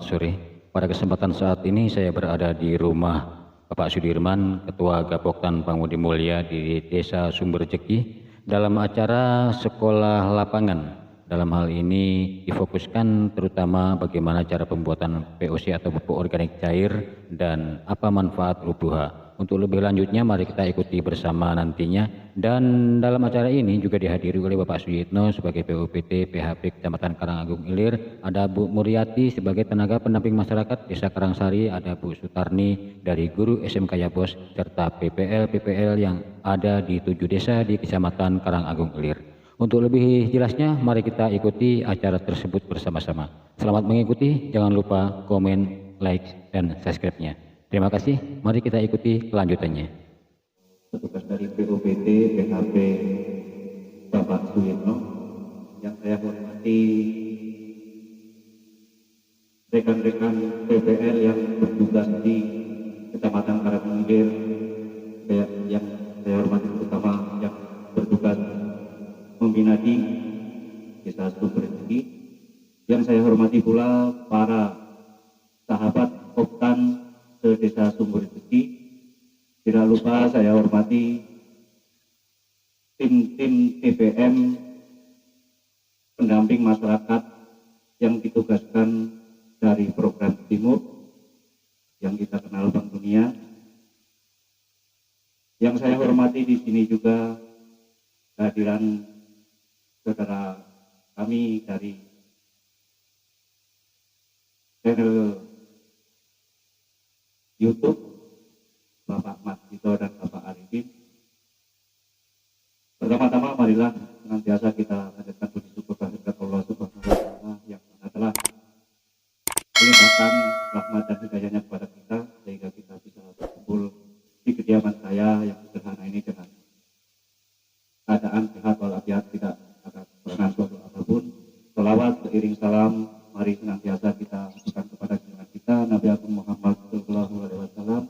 sore. Pada kesempatan saat ini saya berada di rumah Bapak Sudirman, Ketua Gapoktan Pangudi Mulia di Desa Sumberjeki dalam acara sekolah lapangan. Dalam hal ini difokuskan terutama bagaimana cara pembuatan POC atau pupuk organik cair dan apa manfaat UPH. Untuk lebih lanjutnya mari kita ikuti bersama nantinya. Dan dalam acara ini juga dihadiri oleh Bapak Suyitno sebagai PUPT PHP Kecamatan Karangagung Ilir, ada Bu Muryati sebagai tenaga pendamping masyarakat Desa Karangsari, ada Bu Sutarni dari guru SMK Yapos, serta PPL yang ada di 7 desa di Kecamatan Karangagung Ilir. Untuk lebih jelasnya mari kita ikuti acara tersebut bersama-sama. Selamat mengikuti, jangan lupa komen, like, dan subscribe-nya. Terima kasih, mari kita ikuti kelanjutannya. Petugas dari PUPT PHP Bapak Suyitno, yang saya hormati rekan-rekan PPL yang bertugas di Kecamatan Karangagung Ilir, yang saya hormati terutama yang bertugas membina di Desa Sumberjeki, yang saya hormati pula para sahabat Koptan Desa Sumberjeki. Tidak lupa saya hormati tim-tim TPM pendamping masyarakat yang ditugaskan dari program Timur yang kita kenal Bank Dunia. Yang saya hormati di sini juga kehadiran saudara kami dari channel YouTube, Bapak Mas Dito dan Bapak Arifin. Pertama-tama marilah senantiasa kita panjatkan puji syukur kehadirat Allah Subhanahu wa Ta'ala yang telah melimpahkan rahmat dan hidayahnya kepada kita sehingga kita bisa berkumpul di kediaman saya yang sederhana ini dengan keadaan sehat walafiat, tidak ada kekurangan suatu apapun. Selawat seiring salam mari senantiasa kita berikan kepada junjungan kita Nabi Agung Muhammad SAW,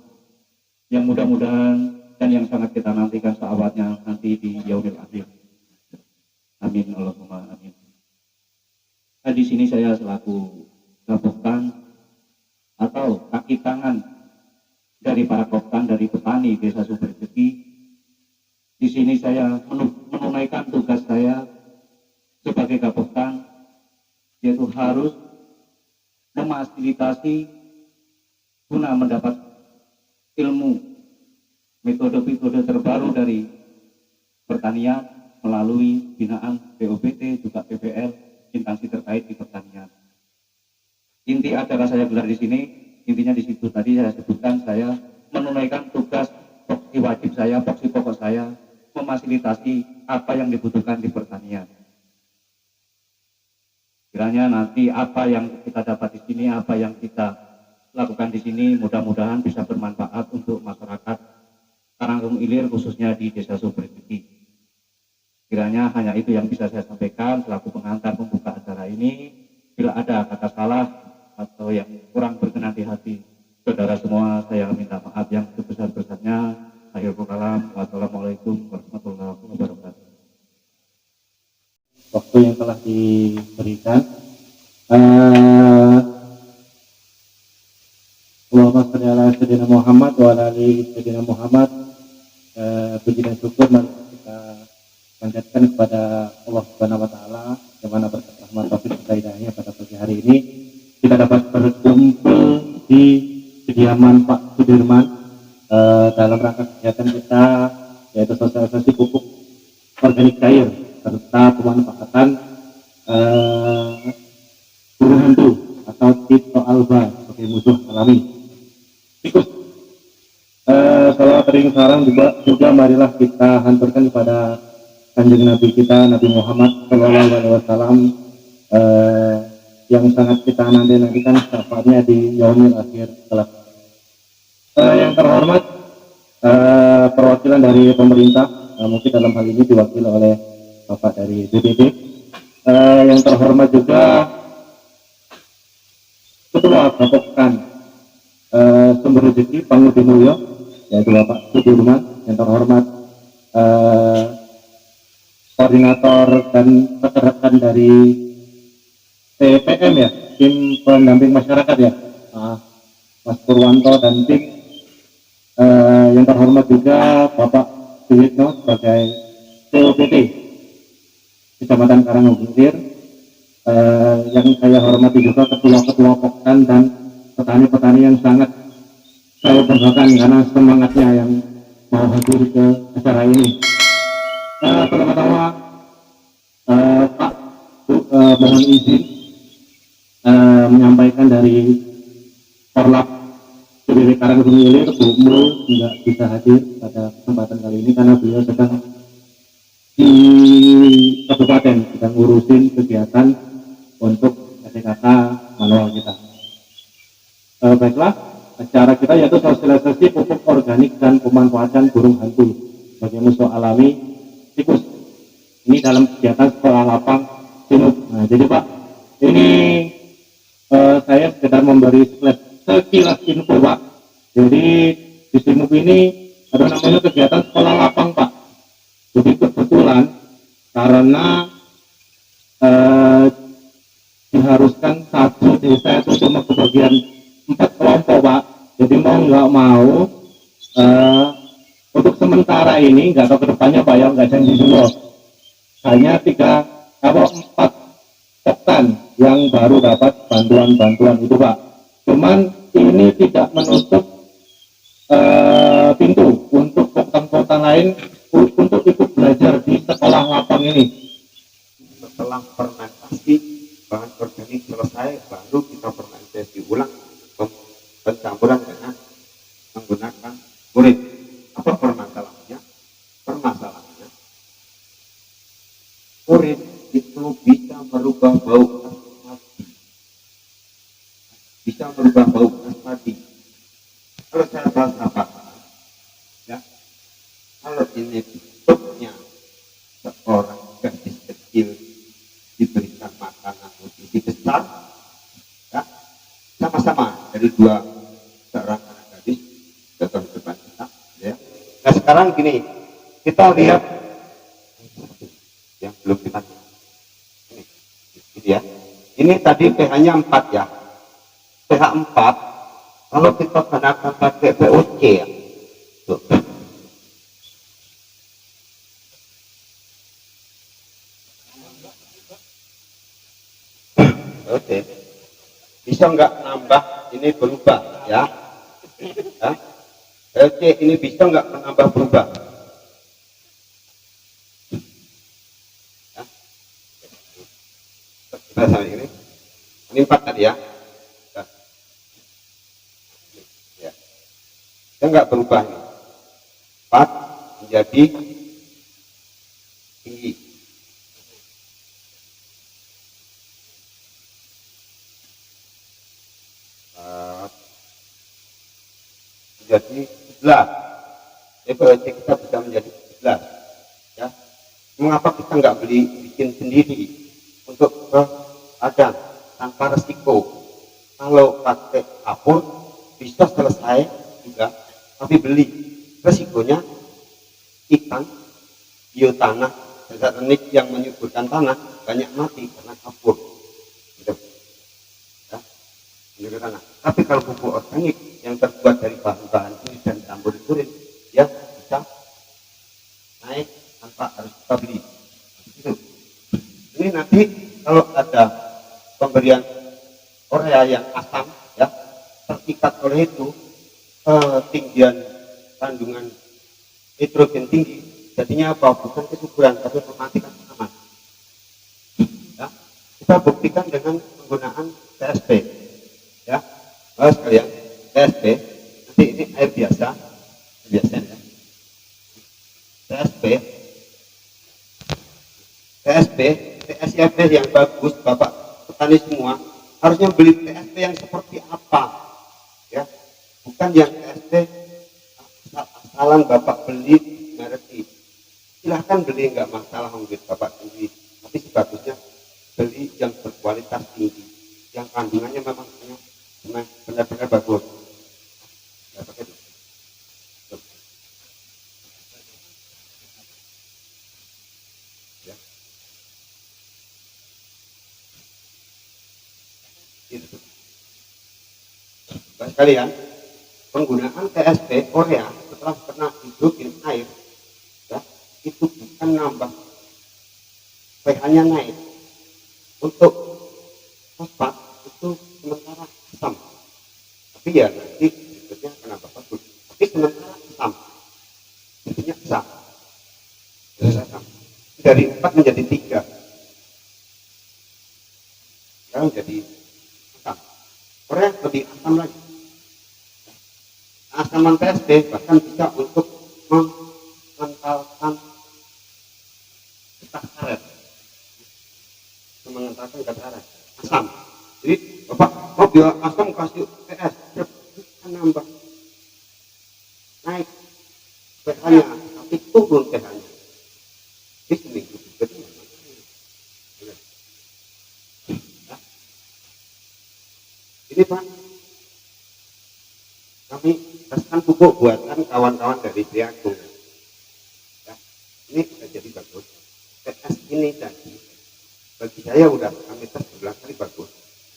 yang mudah-mudahan dan yang sangat kita nantikan sahabatnya nanti di yaumil akhir. Amin Allahumma amin. Nah, di sini saya selaku Gapoktan atau kaki tangan dari para koptan dari petani Desa Sumberjeki. Di sini saya menunaikan tugas saya sebagai Gapoktan, yaitu harus memfasilitasi guna mendapat ilmu metode-metode terbaru dari pertanian melalui binaan PUPT juga PPL instansi terkait di pertanian. Inti acara saya gelar di sini, intinya di situ tadi saya sebutkan, saya menunaikan tugas foksi wajib saya, foksi pokok saya, memfasilitasi apa yang dibutuhkan di pertanian. Kiranya nanti apa yang kita dapat di sini, apa yang kita lakukan di sini mudah-mudahan bisa bermanfaat untuk masyarakat Karangagung Ilir khususnya di Desa Sumberjeki. Kiranya hanya itu yang bisa saya sampaikan selaku pengantar pembuka acara ini. Bila ada kata salah atau yang kurang berkenan di hati saudara semua, saya minta maaf yang sebesar-besarnya. Akhirul kalam, wassalamualaikum warahmatullahi wabarakatuh. Waktu yang telah diberikan, Allahumma sholli ala sayyidina Muhammad wa ala ali sayyidina Muhammad. Puji dan syukur mari kita panjatkan kepada Allah Subhanahu wa Ta'ala yang mana berkat rahmat taufik dan hidayahnya pada pagi hari ini kita dapat berkumpul di kediaman Pak Sudirman dalam rangka kegiatan kita yaitu sosialisasi pupuk organik cair serta pemanfaatan burung hantu atau Tito alba sebagai musuh alami. Tikus. Salawat ring sarang juga marilah kita hanturkan kepada kanjeng Nabi kita Nabi Muhammad SAW yang sangat kita nantikan syafaatnya di yaumil akhir kelak. Yang terhormat perwakilan dari pemerintah, mungkin dalam hal ini diwakili oleh Bapak dari BPD. Yang terhormat juga Ketua Gapoktan Sumberjeki Pangudi Mulyo, yaitu Bapak Sudirman. Yang terhormat koordinator dan rekan-rekan dari TPM ya, tim pendamping masyarakat ya, Mas Purwanto dan tim, yang terhormat juga Bapak Suyitno sebagai COPT Kecamatan Karangobir, yang saya hormati juga ketua-ketua Poktan dan petani-petani yang sangat saya banggakan karena semangatnya yang mau hadir ke acara ini. Pertama-tama Pak mohon izin menyampaikan dari Korlap PBB Karanggunung Ilir, Bu Mul tidak bisa hadir pada kesempatan kali ini karena beliau sedang di kabupaten sedang ngurusin kegiatan untuk SKK manual kita. Baiklah, acara kita yaitu sosialisasi pupuk organik dan pemanfaatan burung hantu sebagai musuh alami tikus. Ini dalam kegiatan sekolah lapang Sinuk. Nah, jadi Pak, ini saya sekedar memberi sekilas info Pak. Jadi di Sinuk ini ada namanya kegiatan sekolah lapang Pak. Jadi kebetulan karena diharuskan satu desa itu cuma kebagian 4 kelompok Pak. Jadi mau nggak mau untuk sementara ini nggak tahu kedepannya Pak ya, nggak janji juga. Hanya 4 poktan yang baru dapat bantuan-bantuan itu Pak. Cuman ini tidak menutup pintu untuk poktan-poktan lain untuk ikut belajar di sekolah lapang ini. Setelah fermentasi bahan organik selesai, baru kita fermentasi ulang pencampuran dengan menggunakan kurit. Apa permasalahannya? Permasalahannya kurit itu bisa merubah bau khas padi. Bisa merubah bau khas padi. Kalau saya bahas ya, kalau ini bentuknya seorang gadis kecil diberikan makanan nutrisi besar, ya, sama-sama dari seorang anak gadis datang ke depan kita, ya. Nah sekarang gini, kita lihat yang belum kita ini, gitu ya. Ini tadi pH-nya 4 ya. pH 4 kalau kita gunakan pakai VOC ya. Tuh. Oke, bisa nggak nambah ini berubah ya? Oke, ini bisa nggak menambah berubah? Ya. Kita sama ini 4 tadi ya. Ya. Bisa nggak berubah ini? 4 menjadi tinggi. Menjadi 11. VOC kita bisa menjadi 11 ya. Mengapa kita nggak bikin sendiri untuk keadaan tanpa resiko? Kalau pakai kapur bisa selesai juga, tapi beli resikonya ikan biotanah zat teknik yang menyuburkan tanah banyak mati karena kapur gitu. Ya, menyuburkan tanah. Tapi kalau pupuk organik yang terbuat dari bahan-bahan ini dan campur kurit, ya bisa naik tanpa harus kita beli. Gitu. Ini nanti kalau ada pemberian urea yang asam, ya terikat oleh itu tinggian kandungan nitrogen tinggi, jadinya apa? Bukan kesuburan, tapi mematikan tanaman. Ya, kita buktikan dengan menggunakan TSP. Ya, sekalian. TSP, nanti ini air biasa ya. TSP, TSP yang bagus, Bapak petani semua harusnya beli TSP yang seperti apa, ya, bukan yang TSP asalan Bapak beli merek. Silahkan beli, nggak masalah mungkin Bapak sendiri, tapi sebagusnya beli yang berkualitas tinggi, yang kandungannya memang benar-benar bagus. Itu. Bapak sekalian, penggunaan TSP Korea setelah kena hidrogen air, ya, itu bukan nambah pH-nya naik. Untuk fosfat itu sementara asam, tapi ya nanti berikutnya kenapa bagus. Tapi sementara asam, jadinya asam. Asam. Dari 4 menjadi 3, sekarang jadi asam. Korea lebih asam lagi. Asaman TSP bahkan bisa untuk mengentalkan getah karet, mengentalkan getah karet, asam. Jadi bapak mau dia asam kasih PS, bukan nambah naik pH-nya, tapi turun pH-nya. Di seminggu berikutnya. Ini Pak, kami kasihkan pupuk buatan kawan-kawan dari Triagung. Ya, ini sudah jadi bagus. PS ini tadi bagi saya udah kami tes berulang kali bagus.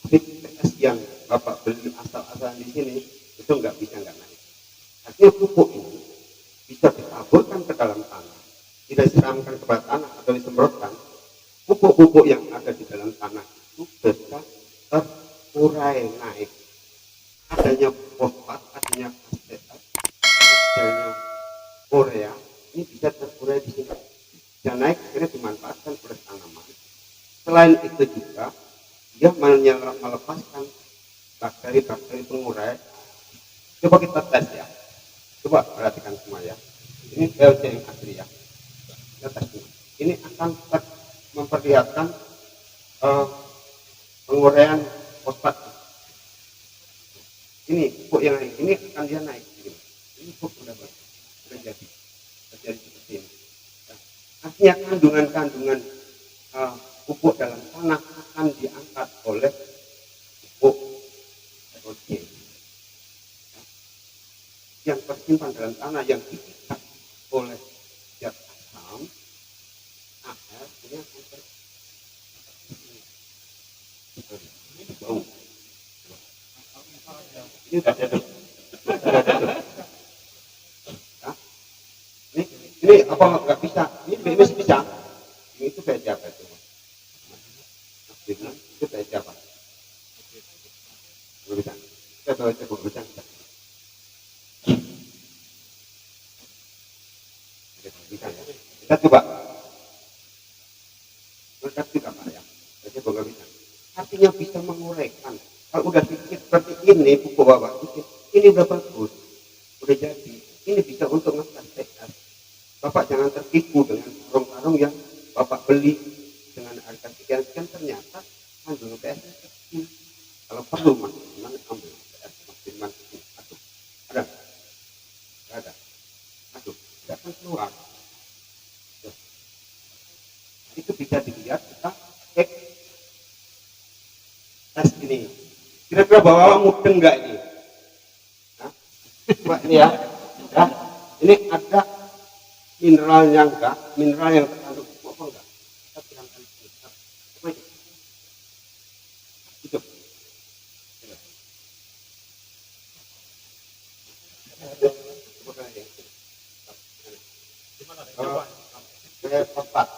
Tapi PS yang bapak beli asal-asalan di sini itu nggak naik. Artinya pupuk ini bisa ditaburkan ke dalam tanah, tidak disiramkan kepada tanah atau disemprotkan. Pupuk-pupuk yang ada di dalam tanah itu bisa terurai naik. Adanya fosfat, adanya asetat, adanya Korea, ini bisa terurai di sini dan naik akhirnya dimanfaatkan oleh tanaman. Selain itu juga dia melepaskan bakteri-bakteri pengurai. Coba kita tes ya, coba perhatikan semua ya. Ini VOC yang asli ya, kita tes ini. Ini akan memperlihatkan penguraian fosfat. Ini pupuk yang naik, ini akan dia naik. Ini pupuk sudah jadi seperti ini. Nah, artinya kandungan-kandungan pupuk dalam tanah akan diangkat oleh pupuk nitrogen yang tersimpan dalam tanah yang diikat oleh zat asam air, ini akan bau. Ini sudah ada. Nah, ini apa nggak bisa? Ini masih bisa. Ini itu kayak siapa itu? Itu kayak siapa? Nggak bisa. Kita bawa cek bisa. Bisa ya. Kita coba. Berkat juga Pak ya. Jadi nggak bisa. Artinya bisa menguraikan. Kalau udah sedikit seperti ini pupuk bapak, ini udah bagus, udah jadi. Ini bisa untuk ngetes TS. Bapak jangan tertipu dengan karung-karung yang bapak beli dengan harga sekian-sekian, ternyata kandungan TS kecil. Kalau perlu Mas Firman ambil TS Mas Firman ini. Aduh, ada? Nggak ada. Aduh, tidak akan keluar. Tuh. Itu bisa dilihat kita cek tes ini. Kira-kira bawa mudeng enggak ini? Nah, coba ini ya. Ya. Ini ada mineralnya enggak? Mineral yang terkandung pupuk apa enggak? Kita bilangkan ini. Coba itu. Itu. Coba ini. Saya fosfat.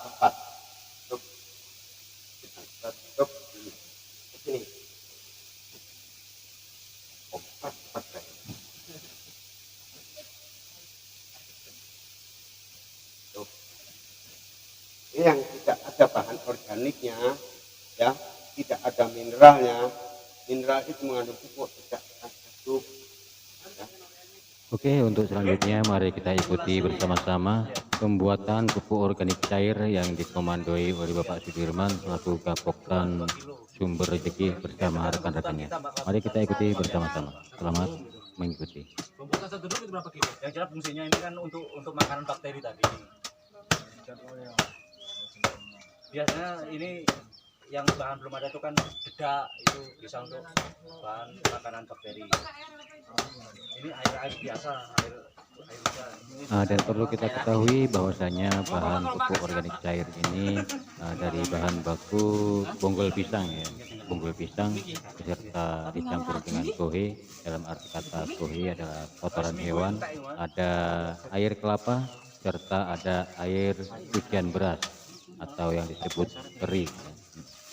Sini. Ini yang tidak ada bahan organiknya, ya, tidak ada mineralnya. Mineral itu mengandung pupuk, tidak masuk. Ya. Oke, untuk selanjutnya mari kita ikuti bersama-sama pembuatan pupuk organik cair yang dikomandoi oleh Bapak Sudirman selaku Kapoktan Sumber Rezeki bersama rekan-rekannya. Mari kita ikuti bersama-sama. Selamat mengikuti. Pembuatan satu dulu itu berapa kilo? Yang jelas fungsinya ini kan untuk makanan bakteri tadi. Biasanya ini yang bahan belum ada itu kan dedak, itu bisa untuk bahan makanan bakteri. Ini air biasa, air biasa. Ini Dan perlu kita ketahui bahwasanya bahan pupuk organik cair ini dari bahan baku bonggol pisang ya, bonggol pisang beserta dicampur dengan kohe. Dalam arti kata kohe adalah kotoran hewan, ada air kelapa serta ada air cucian beras atau yang disebut teri.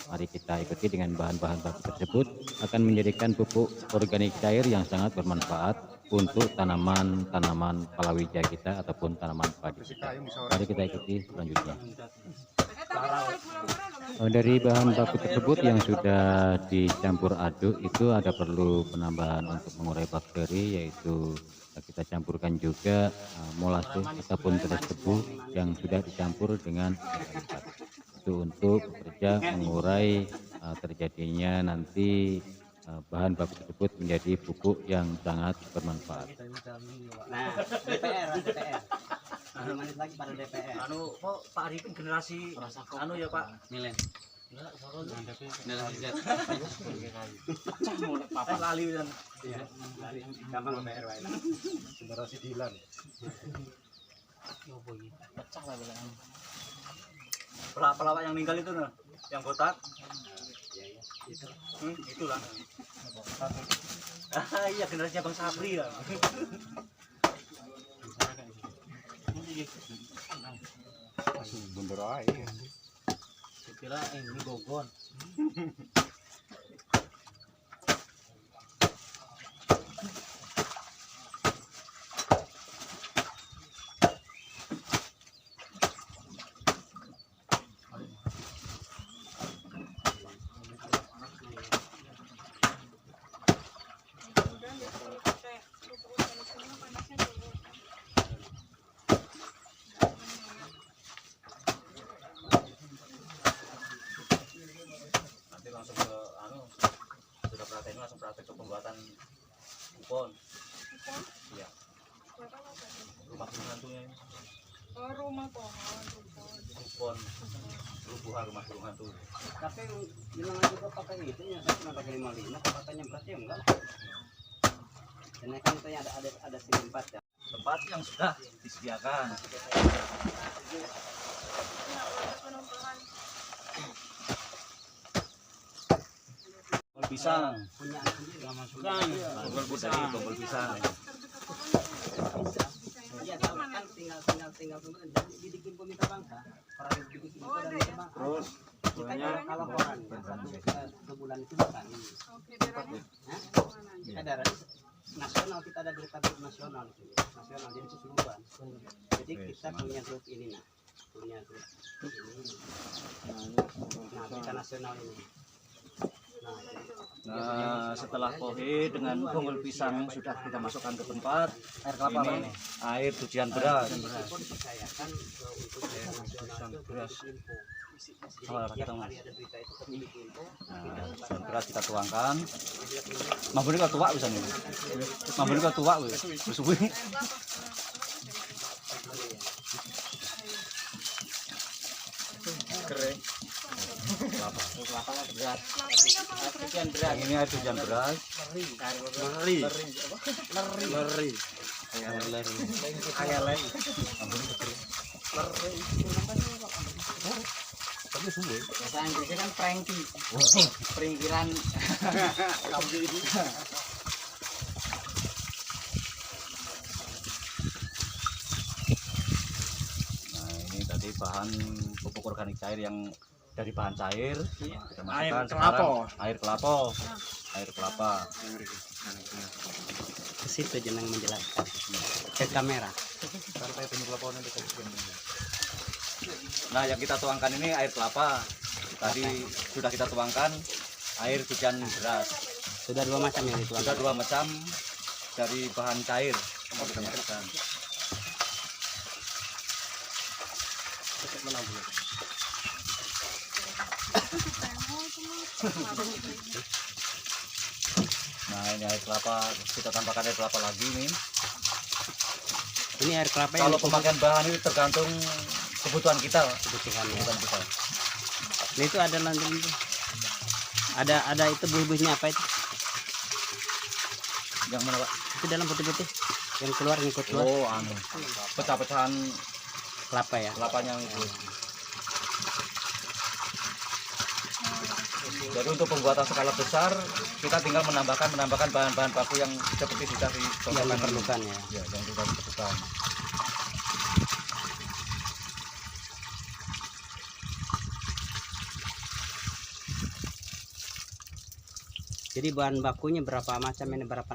Mari kita ikuti dengan bahan-bahan baku tersebut akan menjadikan pupuk organik cair yang sangat bermanfaat untuk tanaman-tanaman palawija kita ataupun tanaman padi kita. Mari kita ikuti selanjutnya. Dari bahan baku tersebut yang sudah dicampur aduk itu ada perlu penambahan untuk mengurai bakteri, yaitu kita campurkan juga molase ataupun beras tebu yang sudah dicampur dengan air itu untuk bekerja mengurai terjadinya nanti bahan baku tersebut menjadi pupuk yang sangat bermanfaat. Nah, DPR. Menit lagi pada DPR. Kok Pak Arifin generasi ya Pak? Milen. Lali dan Gampang DPR wae. Generasi Dilan. pecah lah bilang. Pelawak yang meninggal itu nah, yang botak. Itulah. Iya generasinya Bang Sabri ya. Bener aja. Kira ini gogon. Langsung ke sudah praktek langsung praktek ke pembuatan kupon. Iya. Rumah burung hantunya ini. Oh, rumah pohon Kupon rubuhan rumah burung hantu. Tapi bilang juga pakai itu ya, saya pernah pakai 55, katanya berarti enggak. Dan kan itu ada sini 4 ya. Tempat yang sudah disediakan. Pisang, Punya sendiri enggak masuk. bonggol pisang. Iya, kan tinggal dibikin peminta bangsa. Orang yang dibikin itu dan minta bangsa. Terus kita kalau koran sebulan itu bukan. Kita ada nasional, kita ada berita nasional jadi keseluruhan. Jadi kita punya grup ini punya grup ini. Nah, berita nasional ini. Nah, setelah kohe dengan bonggol pisang sudah kita masukkan ke tempat, air kelapa ini air cucian beras. Dipercayakan untuk berita nasional itu beras info. Tiap hari ada berita itu pemilik info. Cucian beras kita tuangkan. Mambune kok tuwak pisan iki. Mambune kok tuwak wis. Suwi. Keren. Kelapa. Beras. Cucian beras. Ini air cucian beras. Leri. Kayak leri. Bahasa Inggrisnya kan Frankie. Peringkiran. Nah, ini tadi bahan pupuk organik cair yang dari bahan cair kita masukkan sekarang air kelapa. Ke situ jeneng menjelaskan ke kamera. Nah, yang kita tuangkan ini air kelapa. Tadi sudah kita tuangkan air cucian beras. Sudah 2 macam yang dituangkan. Sudah 2 macam dari bahan cair. Kita masukkan. Nah, ini air kelapa, kita tambahkan air kelapa lagi nih. Ini air kelapa yang Kalau pemakaian bahan ini tergantung kebutuhan kita, kebutuhan ya. kebutuhan kita. Nah, itu ada nanti itu. Ada itu buih-buihnya apa itu? Yang mana, Pak? Itu dalam putih-putih. Yang keluar ngikut keluar Oh, pecah-pecahan kelapa ya. kelapanya itu. Jadi untuk pembuatan skala besar kita tinggal menambahkan bahan-bahan baku yang seperti sudah Yang dicontohkan ini. diperlukan ya. Ya, yang sudah diperlukan. Jadi bahan bakunya berapa macam ini, berapa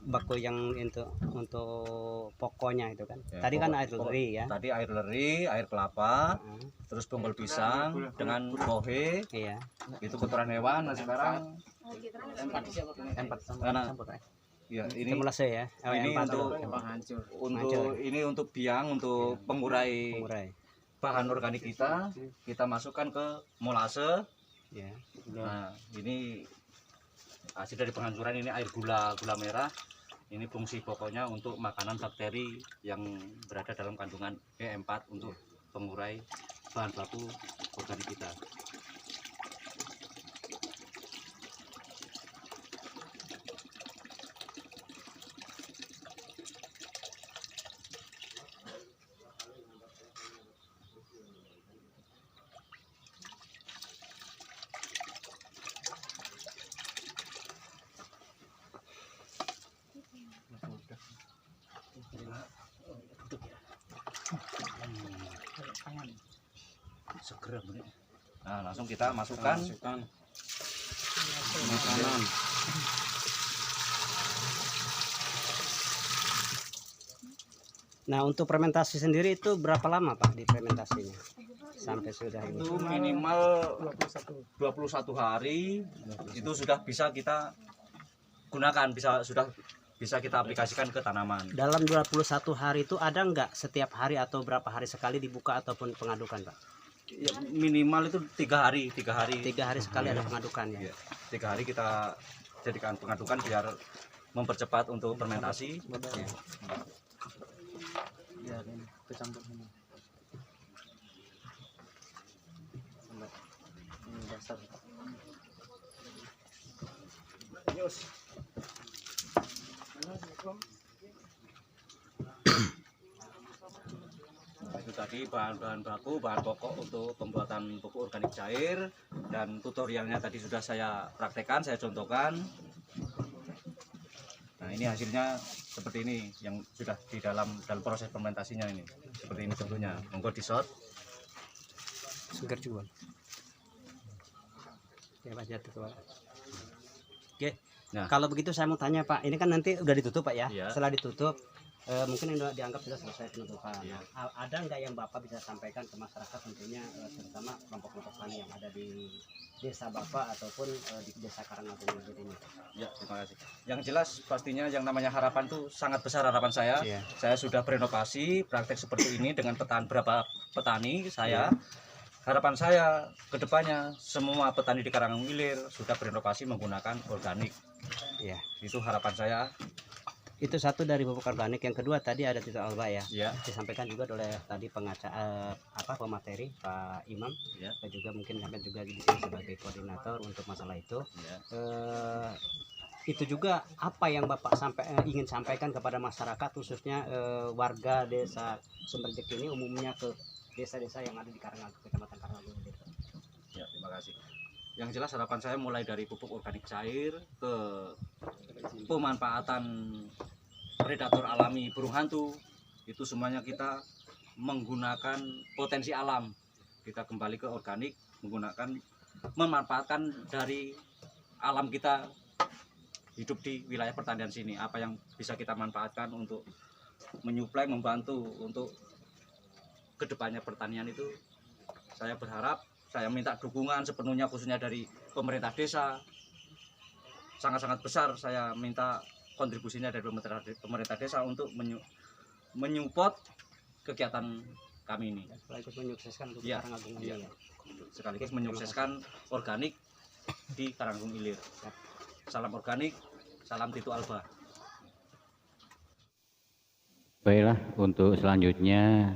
baku yang untuk pokoknya itu kan. Ya, Tadi kan air pokok- leri ya. Tadi air leri, air kelapa, Heeh, terus bonggol pisang dengan bohe, iya. itu kotoran hewan. Nah sekarang Empat Karena- campur ya. ya ini Semulase ya. Oh, ini empat untuk hancur. ini untuk biang, untuk pengurai Pengurai. bahan organik kita masukkan ke molase. Ya. Nah ini hasil dari penghancuran, ini air gula merah. Ini fungsi pokoknya untuk makanan bakteri yang berada dalam kandungan E4 untuk pengurai bahan baku organik kita. Segera bener. Nah langsung kita masukkan makanan. Nah, untuk fermentasi sendiri itu berapa lama Pak di fermentasinya? Sampai sudah ini. Itu minimal 21 hari itu sudah bisa kita gunakan, sudah bisa kita aplikasikan ke tanaman. Dalam 21 hari itu ada nggak setiap hari atau berapa hari sekali dibuka ataupun pengadukan Pak? Ya, minimal itu 3 hari. 3 hari sekali ada pengadukan ya. Ya, 3 hari kita jadikan pengadukan biar mempercepat untuk fermentasi. Ya, kecampur semua. Ini dasar. Itu tadi bahan-bahan baku, bahan pokok untuk pembuatan pupuk organik cair, dan tutorialnya tadi sudah saya praktekkan, saya contohkan. Nah ini hasilnya seperti ini yang sudah di dalam proses fermentasinya ini. Seperti ini contohnya, monggo di shot. Segar juga. Ya Pak, jatuh Pak. Oke. Nah. Kalau begitu saya mau tanya Pak, ini kan nanti udah ditutup Pak ya. Iya. Setelah ditutup mungkin yang dianggap sudah selesai penutupan. Iya. Ada nggak yang Bapak bisa sampaikan ke masyarakat tentunya terutama kelompok-kelompok tani yang ada di desa Bapak ataupun di desa Karangagung ini? Ya, terima kasih. Yang jelas pastinya yang namanya harapan itu sangat besar harapan saya. Iya. Saya sudah berinovasi praktek seperti ini dengan beberapa petani saya. Harapan saya ke depannya semua petani di Karangagung Ilir sudah berinovasi menggunakan organik. Iya. Itu harapan saya. Itu satu dari pupuk organik. Yang kedua tadi ada Tito Alba ya. Ya, Disampaikan juga oleh tadi pemateri Pak Imam. ya, Dan juga mungkin sampai juga di sini sebagai koordinator untuk masalah itu. ya. Itu juga apa yang Bapak ingin sampaikan kepada masyarakat khususnya warga desa Sumberjeki ini umumnya ke desa-desa yang ada di Karangagung, Kecamatan Karangagung. Ya, terima kasih. Yang jelas harapan saya mulai dari pupuk organik cair ke pemanfaatan predator alami burung hantu, itu semuanya kita menggunakan potensi alam. Kita kembali ke organik, memanfaatkan dari alam kita hidup di wilayah pertanian sini. Apa yang bisa kita manfaatkan untuk menyuplai, membantu untuk kedepannya pertanian itu, saya berharap, saya minta dukungan sepenuhnya khususnya dari pemerintah desa. Sangat-sangat besar saya minta kontribusinya dari pemerintah desa untuk menyupport kegiatan kami ini. Sekaligus menyukseskan untuk Iya, Karangagung ini iya. ya. Sekaligus menyukseskan organik di Karangagung Ilir. Salam organik, salam Tito Alba. Baiklah, untuk selanjutnya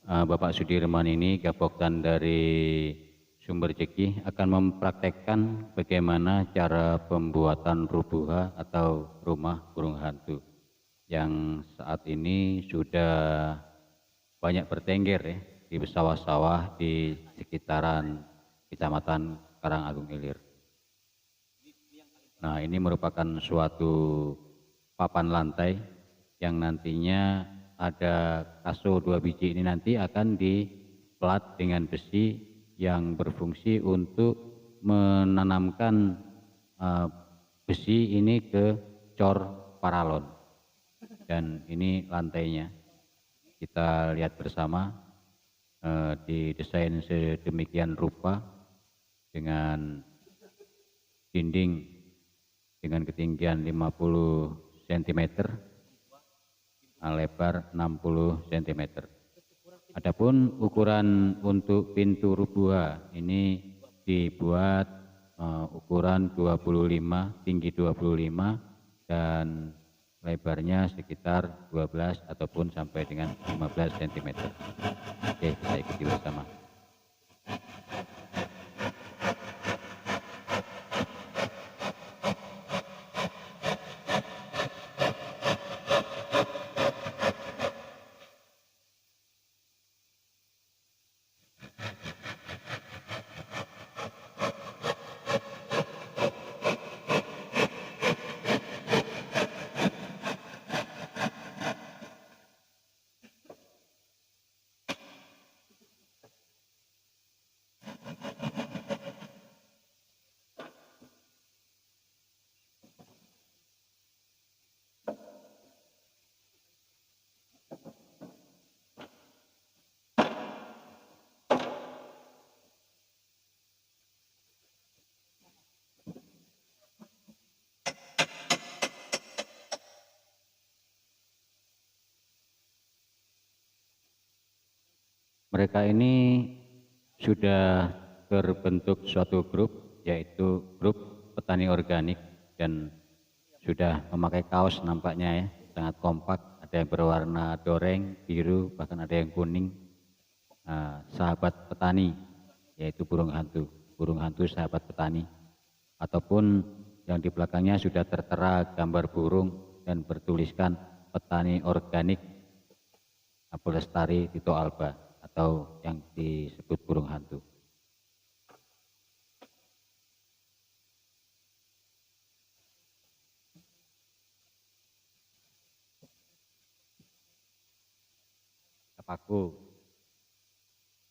Bapak Sudirman ini Gapoktan dari Sumberjeki akan mempraktekkan bagaimana cara pembuatan rubuha atau rumah burung hantu. yang saat ini sudah banyak bertengger ya di sawah-sawah di sekitaran Kecamatan Karangagung Ilir. Nah, ini merupakan suatu papan lantai yang nantinya ada kaso 2 biji ini nanti akan diplat dengan besi yang berfungsi untuk menanamkan besi ini ke cor paralon. Dan ini lantainya, kita lihat bersama didesain sedemikian rupa dengan dinding dengan ketinggian 50 cm, lebar 60 cm. Adapun ukuran untuk pintu rubuha ini dibuat ukuran 25, tinggi 25 dan lebarnya sekitar 12 ataupun sampai dengan 15 cm. Oke, bisa ikuti bersama. Mereka ini sudah terbentuk suatu grup, yaitu grup petani organik, dan sudah memakai kaos nampaknya ya, sangat kompak, ada yang berwarna doreng, biru, bahkan ada yang kuning. Sahabat petani, yaitu burung hantu sahabat petani, ataupun yang di belakangnya sudah tertera gambar burung dan bertuliskan petani organik Lestari Tito Alba, atau yang disebut burung hantu. Paku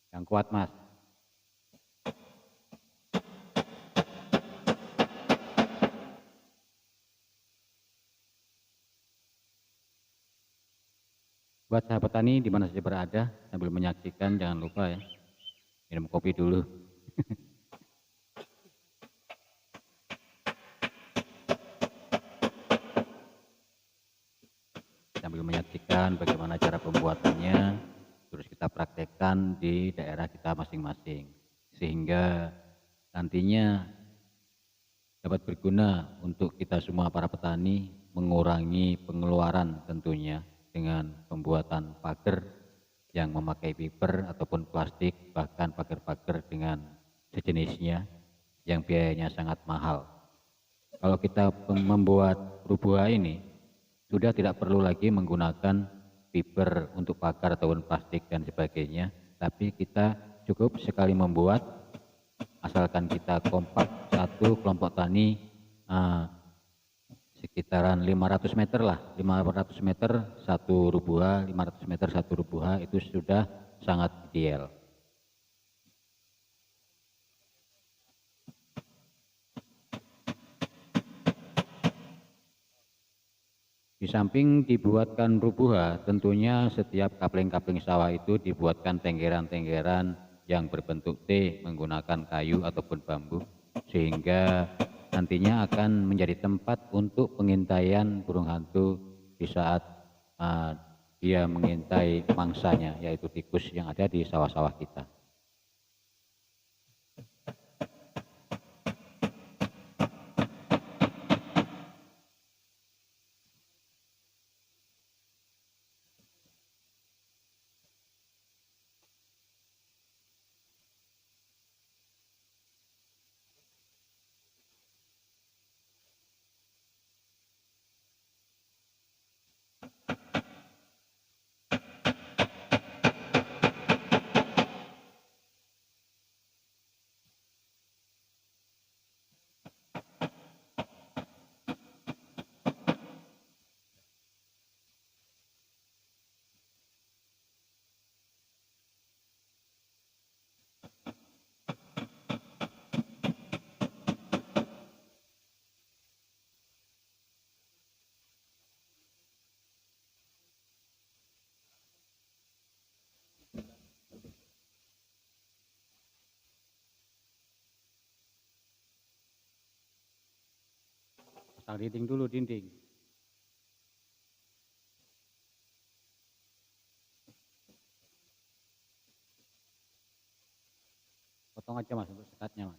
yang kuat, Mas. Buat sahabat tani di mana saja berada, sambil menyaksikan jangan lupa ya, minum kopi dulu. Sambil menyaksikan bagaimana cara pembuatannya, terus kita praktekkan di daerah kita masing-masing, sehingga nantinya dapat berguna untuk kita semua para petani, mengurangi pengeluaran tentunya dengan pembuatan pagar yang memakai fiber ataupun plastik, bahkan pagar-pagar dengan sejenisnya yang biayanya sangat mahal. Kalau kita membuat rubuha ini, sudah tidak perlu lagi menggunakan fiber untuk pagar ataupun plastik dan sebagainya, tapi kita cukup sekali membuat, asalkan kita kompak satu kelompok tani sekitaran 500 meter lah, 500 meter satu rubuha, 500 meter satu rubuha, itu sudah sangat ideal. Di samping dibuatkan rubuha, tentunya setiap kapling-kapling sawah itu dibuatkan tenggeran-tenggeran yang berbentuk T menggunakan kayu ataupun bambu, sehingga nantinya akan menjadi tempat untuk pengintaian burung hantu di saat dia mengintai mangsanya, yaitu tikus yang ada di sawah-sawah kita. Pasang dinding dulu, dinding. Potong aja Mas untuk sekatnya Mas.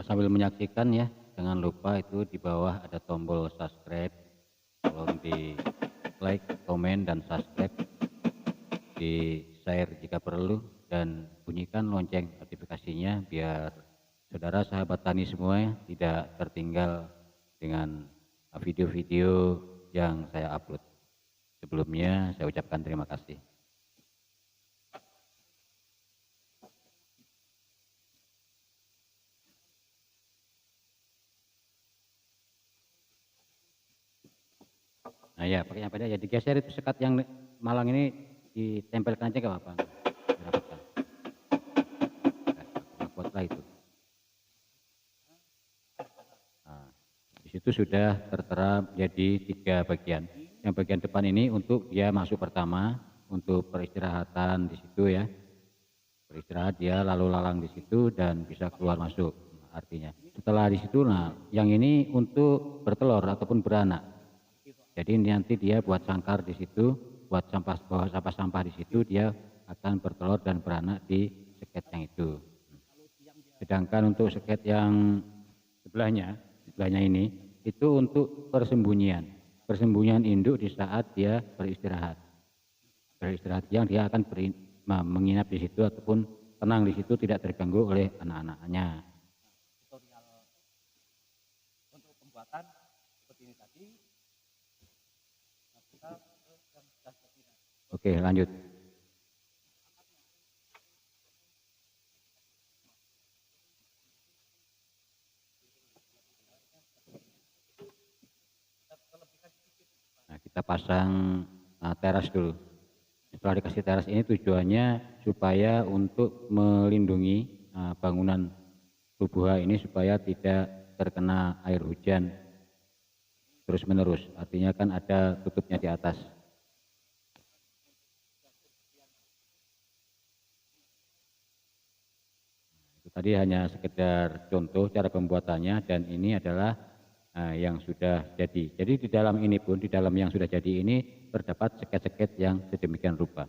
Sambil menyaksikan ya, jangan lupa itu di bawah ada tombol subscribe, tolong di like, komen, dan subscribe, di share jika perlu, dan bunyikan lonceng notifikasinya biar saudara sahabat tani semua tidak tertinggal dengan video-video yang saya upload. Sebelumnya saya ucapkan terima kasih. Nah ya, pakai apa aja, ya digeser itu sekat yang malang ini ditempelkan aja ke apa? Dirapatkan. Nah, buatlah itu. Nah, di situ sudah tertera jadi 3 bagian. Yang bagian depan ini untuk dia masuk pertama, untuk peristirahatan di situ ya. Beristirahat dia lalu lalang di situ dan bisa keluar masuk. Artinya setelah di situ, nah yang ini untuk bertelur ataupun beranak. Jadi nanti dia buat sangkar di situ, buat bawa sampah-sampah di situ, dia akan bertelur dan beranak di seket yang itu. Sedangkan untuk seket yang sebelahnya ini itu untuk persembunyian induk di saat dia beristirahat siang, dia akan menginap di situ ataupun tenang di situ, tidak terganggu oleh anak-anaknya. Untuk pembuatan seperti ini tadi. Oke, lanjut. Nah, kita pasang teras dulu. Setelah dikasih teras ini tujuannya supaya untuk melindungi bangunan rubuha ini supaya tidak terkena air hujan terus menerus. Artinya kan ada tutupnya di atas. Itu tadi hanya sekedar contoh cara pembuatannya, dan ini adalah yang sudah jadi. Jadi di dalam ini pun, di dalam yang sudah jadi ini terdapat seket-seket yang sedemikian rupa.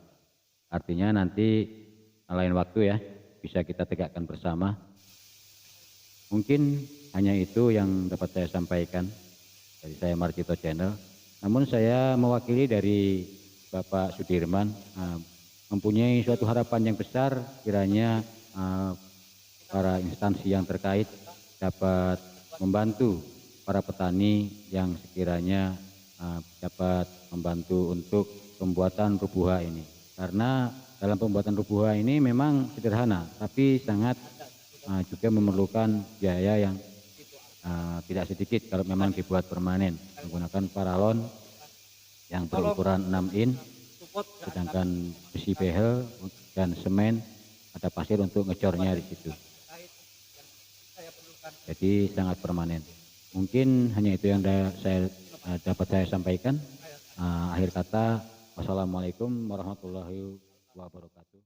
Artinya nanti lain waktu ya bisa kita tegakkan bersama. Mungkin hanya itu yang dapat saya sampaikan dari saya Marcito Channel. Namun saya mewakili dari Bapak Sudirman mempunyai suatu harapan yang besar, kiranya para instansi yang terkait dapat membantu para petani yang sekiranya dapat membantu untuk pembuatan rubuha ini. Karena dalam pembuatan rubuha ini memang sederhana, tapi sangat juga memerlukan biaya yang tidak sedikit kalau memang dibuat permanen, menggunakan paralon yang berukuran 6 in, sedangkan besi behel dan semen, ada pasir untuk ngecornya di situ. Jadi sangat permanen. Mungkin hanya itu yang dapat saya sampaikan. Akhir kata, wassalamualaikum warahmatullahi wabarakatuh.